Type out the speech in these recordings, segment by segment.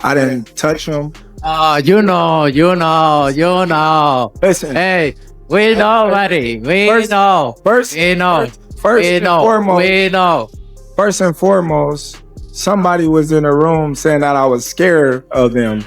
I didn't touch him. You know. Listen. Hey, we know, buddy. We know. First and foremost, somebody was in the room saying that I was scared of them.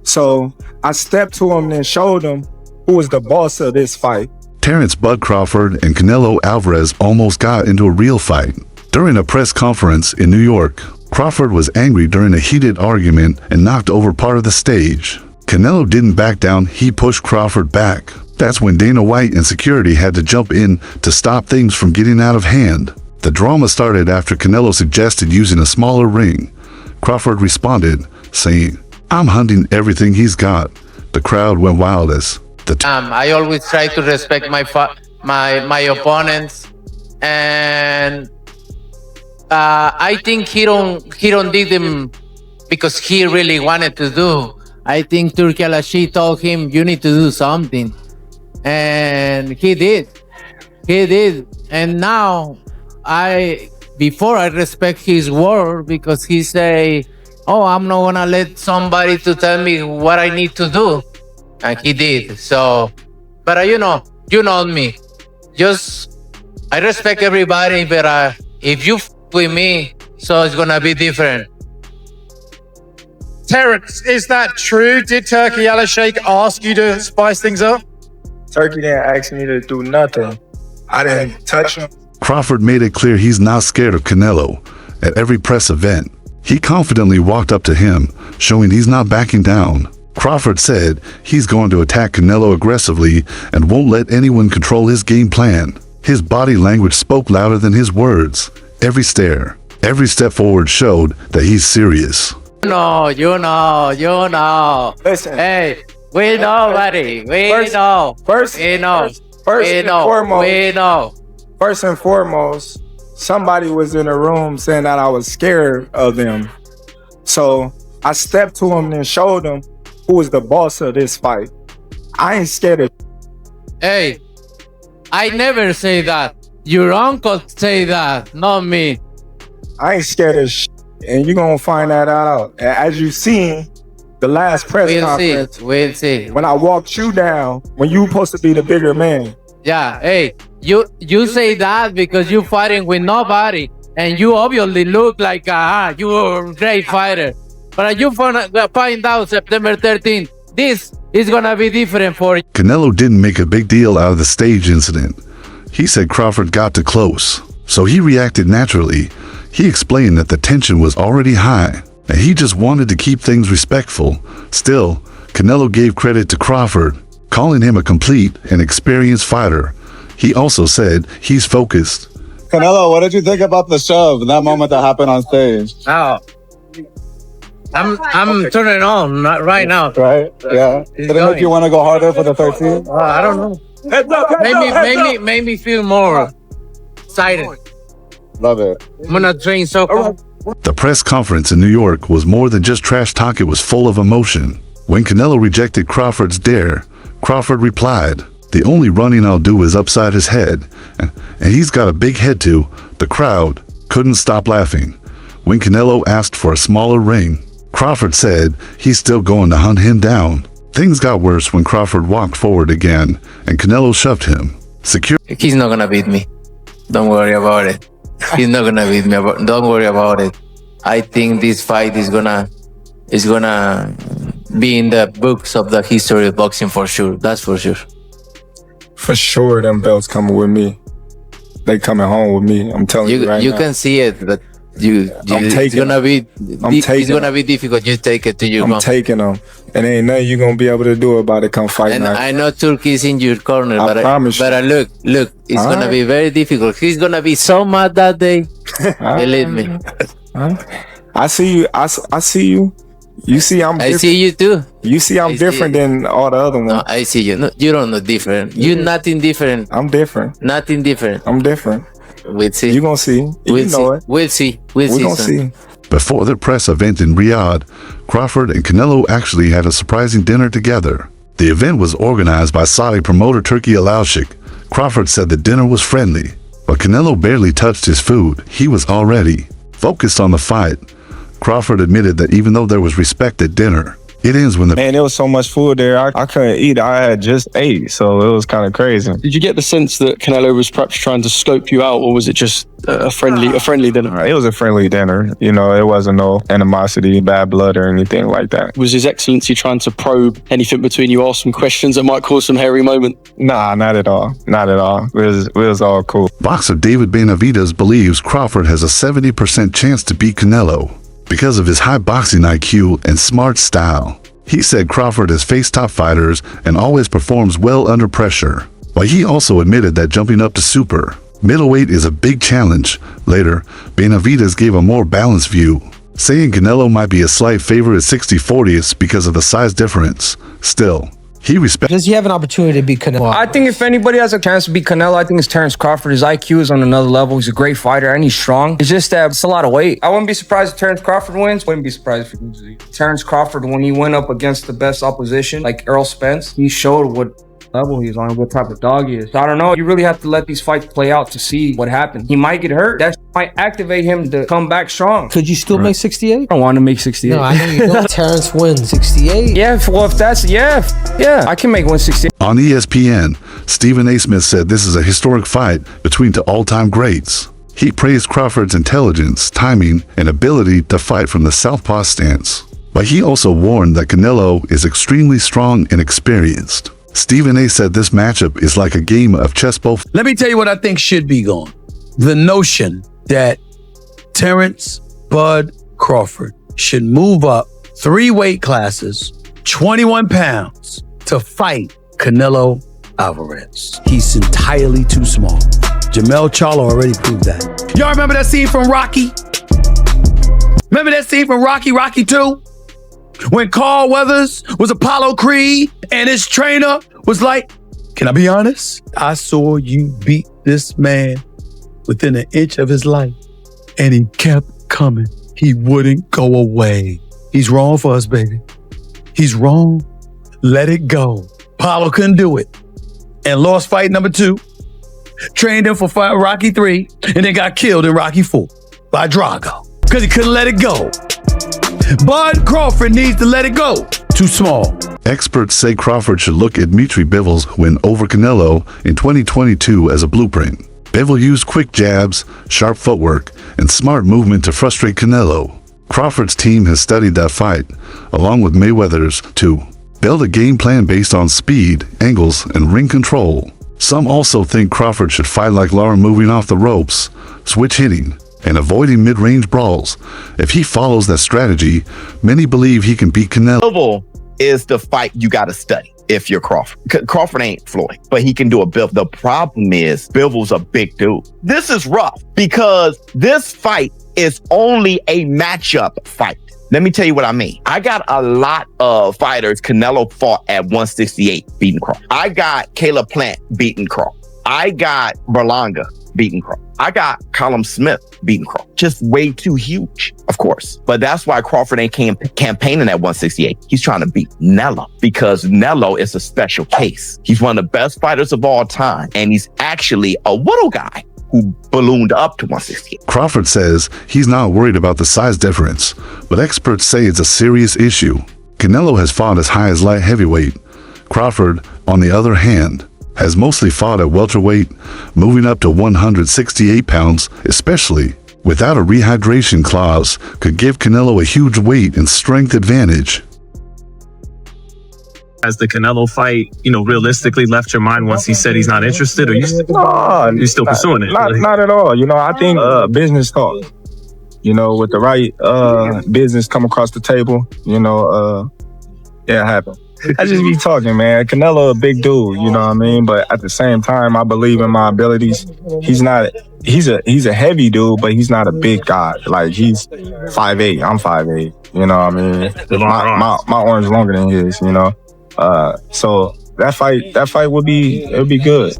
So I stepped to him and showed him who was the boss of this fight. Terence "Bud" Crawford and Canelo Alvarez almost got into a real fight. During a press conference in New York, Crawford was angry during a heated argument and knocked over part of the stage. Canelo didn't back down, he pushed Crawford back. That's when Dana White and security had to jump in to stop things from getting out of hand. The drama started after Canelo suggested using a smaller ring. Crawford responded, saying, "I'm hunting everything he's got." The crowd went wild as I always try to respect my opponents, and I think he don't did them because he really wanted to do. I think Turki Al-Sheikh told him, "You need to do something," and he did. And now before I respect his word because he say, "Oh, I'm not gonna let somebody to tell me what I need to do," and he did. So, but you know me. I respect everybody, but if you with me, so it's gonna be different. Terence, is that true? Did Turki Al-Sheikh ask you to spice things up? Turkey didn't ask me to do nothing. I didn't touch him. Crawford made it clear he's not scared of Canelo. At every press event, he confidently walked up to him, showing he's not backing down. Crawford said he's going to attack Canelo aggressively and won't let anyone control his game plan. His body language spoke louder than his words. Every stare, every step forward showed that he's serious. You know. Listen. Hey, we know, buddy. First and foremost, somebody was in the room saying that I was scared of them. So I stepped to him and showed him who was the boss of this fight. I ain't scared of. Hey, I never say that. Your uncle say that, not me. I ain't scared of and you're gonna find that out. As you seen the last press conference. We'll see. When I walked you down, when you supposed to be the bigger man. Yeah, hey, you say that because you fighting with nobody, and you obviously look like you're a great fighter. But you find out September 13th, this is gonna be different for you. Canelo didn't make a big deal out of the stage incident. He said Crawford got too close, so he reacted naturally. He explained that the tension was already high, and he just wanted to keep things respectful. Still, Canelo gave credit to Crawford, calling him a complete and experienced fighter. He also said he's focused. Canelo, what did you think about the shove, that moment that happened on stage? Oh, I'm turning on right now. Right? Yeah. Did it make you want to go harder for the 13th? I don't know. Made me feel more excited. Love it. I'm gonna train soccer. The press conference in New York was more than just trash talk, it was full of emotion. When Canelo rejected Crawford's dare, Crawford replied, "The only running I'll do is upside his head." And he's got a big head too. The crowd couldn't stop laughing. When Canelo asked for a smaller ring, Crawford said he's still going to hunt him down. Things got worse when Crawford walked forward again and Canelo shoved him. He's not gonna beat me. Don't worry about it. He's not gonna beat me. Don't worry about it. I think this fight is gonna be in the books of the history of boxing for sure. That's for sure. For sure, them belts coming with me. They coming home with me. I'm telling you right now. You can see it, but it's gonna be difficult. You take it to your I'm taking them. And ain't nothing you gonna be able to do about it come fight and night. I know Turkey's in your corner, I promise you. But look, it's gonna be very difficult. He's gonna be so mad that day. Believe me. I see you. I see you. You see I'm different. I see you too. You see I'm different than all the other ones. No, I see you. No, you don't look different. You're nothing different. I'm different. Nothing different. I'm different. We'll see. You gonna see. We'll know see. it. We'll see. We gonna see. Before the press event in Riyadh, Crawford and Canelo actually had a surprising dinner together. The event was organized by Saudi promoter Turki Al-Sheikh. Crawford said the dinner was friendly. But Canelo barely touched his food. He was already focused on the fight. Crawford admitted that even though there was respect at dinner, it ends when the Man, there was so much food there, I couldn't eat. I had just ate, so it was kind of crazy. Did you get the sense that Canelo was perhaps trying to scope you out, or was it just a friendly dinner? It was a friendly dinner. You know, it wasn't no animosity, bad blood, or anything like that. Was His Excellency trying to probe anything between you, ask some questions that might cause some hairy moment? Nah, not at all. Not at all. It was all cool. boxer David Benavidez believes Crawford has a 70% chance to beat Canelo because of his high boxing IQ and smart style. He said Crawford has faced top fighters and always performs well under pressure, but he also admitted that jumping up to super middleweight is a big challenge. Later, Benavidez gave a more balanced view, saying Canelo might be a slight favorite at 60-40 because of the size difference. Still, he respects. Does he have an opportunity to beat Canelo? I think if anybody has a chance to beat Canelo, I think it's Terence Crawford. His IQ is on another level. He's a great fighter and he's strong. It's just that it's a lot of weight. I wouldn't be surprised if Terence Crawford wins. Wouldn't be surprised if he loses. Terence Crawford, when he went up against the best opposition, like Errol Spence, he showed what level he's on, what type of dog he is. So I don't know. You really have to let these fights play out to see what happens. He might get hurt. That might activate him to come back strong. Could you still make 68? I don't want to make 68. No, I know you don't. Terence wins 68. Yeah, well, if that's, yeah, I can make 168. On ESPN, Stephen A. Smith said this is a historic fight between two all-time greats. He praised Crawford's intelligence, timing, and ability to fight from the southpaw stance. But he also warned that Canelo is extremely strong and experienced. Stephen A. said this matchup is like a game of chess both. Let me tell you what I think should be going. The notion that Terence Bud Crawford should move up 3 weight classes, 21 pounds, to fight Canelo Alvarez. He's entirely too small. Jamel Charlo already proved that. Y'all remember that scene from Rocky? Remember that scene from Rocky 2? When Carl Weathers was Apollo Creed and his trainer was like, can I be honest? I saw you beat this man within an inch of his life and he kept coming. He wouldn't go away. He's wrong for us, baby. He's wrong. Let it go. Apollo couldn't do it and lost fight number 2. Trained him for fight Rocky 3 and then got killed in Rocky 4 by Drago because he couldn't let it go. Bud Crawford needs to let it go. Too small. Experts say Crawford should look at Dmitry Bivol's win over Canelo in 2022 as a blueprint. Bivol used quick jabs, sharp footwork, and smart movement to frustrate Canelo. Crawford's team has studied that fight, along with Mayweather's, to build a game plan based on speed, angles, and ring control. Some also think Crawford should fight like Lara, moving off the ropes, switch hitting, and avoiding mid-range brawls. If he follows that strategy, many believe he can beat Canelo. Bivol is the fight you got to study if you're Crawford. Crawford ain't Floyd, but he can do a Bivol. The problem is Bivol's a big dude. This is rough because this fight is only a matchup fight. Let me tell you what I mean. I got a lot of fighters Canelo fought at 168 beating Crawford. I got Caleb Plant beating Crawford. I got Berlanga beating Crawford. I got Callum Smith beating Crawford. Just way too huge, of course. But that's why Crawford ain't campaigning at 168. He's trying to beat Canelo because Canelo is a special case. He's one of the best fighters of all time. And he's actually a little guy who ballooned up to 168. Crawford says he's not worried about the size difference, but experts say it's a serious issue. Canelo has fought as high as light heavyweight. Crawford, on the other hand, has mostly fought at welterweight, moving up to 168 pounds, especially without a rehydration clause, could give Canelo a huge weight and strength advantage. Has the Canelo fight, realistically left your mind once he said he's not interested, or you still pursuing it? Not at all. I think business talk. With the right business come across the table, it happen. I just be talking, man. Canelo a big dude, you know what I mean? But at the same time, I believe in my abilities. He's a heavy dude, but he's not a big guy. Like, he's 5'8", I'm 5'8", you know what I mean? My arm's longer than his, so that fight would be good.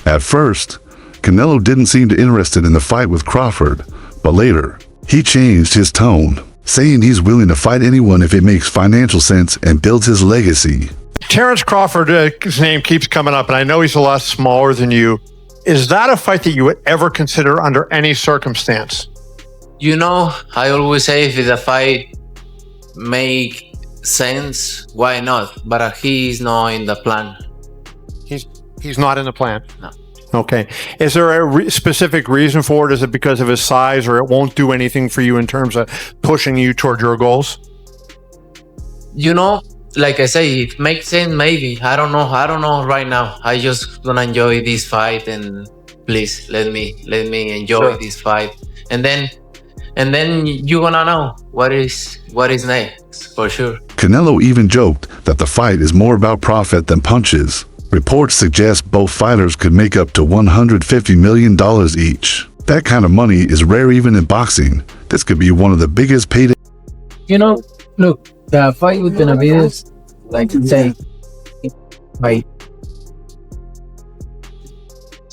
At first, Canelo didn't seem too interested in the fight with Crawford, but later, he changed his tone, saying he's willing to fight anyone if it makes financial sense and builds his legacy. Terence Crawford, his name keeps coming up, and I know he's a lot smaller than you. Is that a fight that you would ever consider under any circumstance? You know, I always say if the fight make sense, why not? But he's not in the plan. He's not in the plan? No. Okay. Is there a specific reason for it? Is it because of his size, or it won't do anything for you in terms of pushing you toward your goals? You know, like I say, it makes sense maybe. I don't know right now. I just gonna enjoy this fight, and please let me enjoy this fight. And then you're gonna know what is next for sure. Canelo even joked that the fight is more about profit than punches. Reports suggest both fighters could make up to $150 million each. That kind of money is rare even in boxing. This could be one of the biggest paydays. You know, look, the fight with Benavides, like say, fight.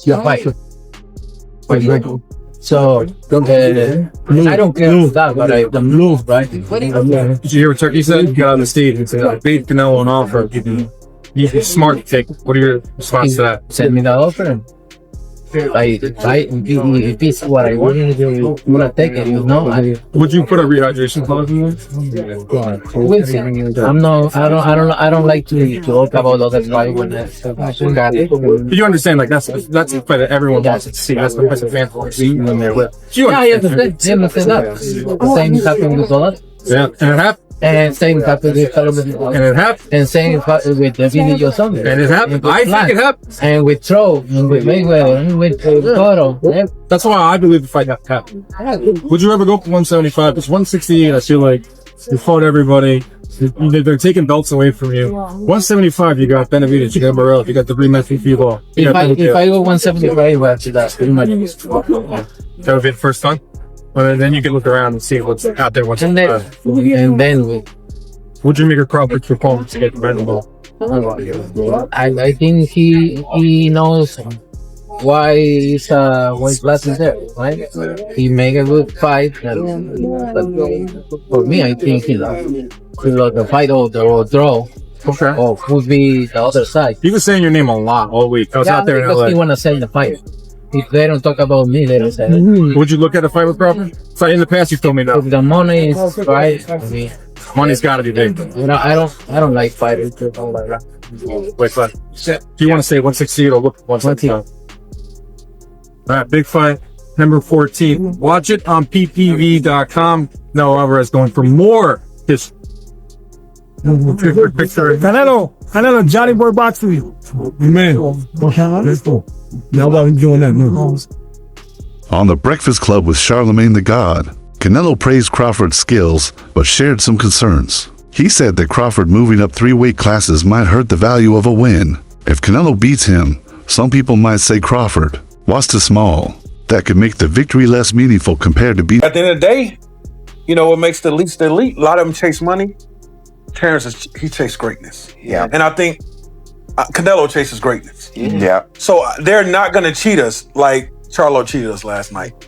Your fight. So, I don't care about that, but the move, right? Did you hear what Turkey said? He got on the stage and said, I beat Canelo on offer. He's smart to take. What are your response to that? Send me the offer and if it's what I want, I'm gonna take it, you know. Would you put a rehydration clause in there? I don't like to talk about other fight when you understand, like that's a fight that everyone wants to see. That's the fan for see. Yeah, I understand that. Same happened with Dollar. Yeah, and it happened. And same happened with and it happened. And same happened with the video something. And it happened. I think it happened. And with Tro, and with Mayweather, and with Toro. That's why I believe the fight happened. Would you ever go for 175? It's 168. I feel like you fought everybody. They're taking belts away from you. 175, you got Benavides, you got Morel, you got the rematch with Filo. If I go 175, after that, pretty much. That would be the first time? Well, then you can look around and see what's out there. And then would you make a Crawford performance to get the red ball? I think he knows why his class is there, right? He make a good fight, but for me, I think the fight or draw. Okay. Or would be the other side. He was saying your name a lot all week. I was out there in LA. Because he want to sell the fight. If they don't talk about me, they don't say it. Would you look at a fight with Crawford? So in the past, you told me no. If the money is right, I mean, money's got to be big. You know, I don't like fighting. Wait, but do you want to say 168 or look 165? All right, big fight, number 14. Watch it on ppv.com. Now Alvarez going for more history. Canelo, Johnny Boy boxing. Man, let's go. Now I'm doing that. On the Breakfast Club with Charlemagne the God, Canelo praised Crawford's skills, but shared some concerns. He said that Crawford moving up 3 weight classes might hurt the value of a win. If Canelo beats him, some people might say Crawford was too small. That could make the victory less meaningful compared to beating. At the end of the day, you know what makes the elite the elite? A lot of them chase money. Terence, he chased greatness. Yeah. And I think Canelo chases greatness. Yeah. So they're not going to cheat us like Charlo cheated us last night.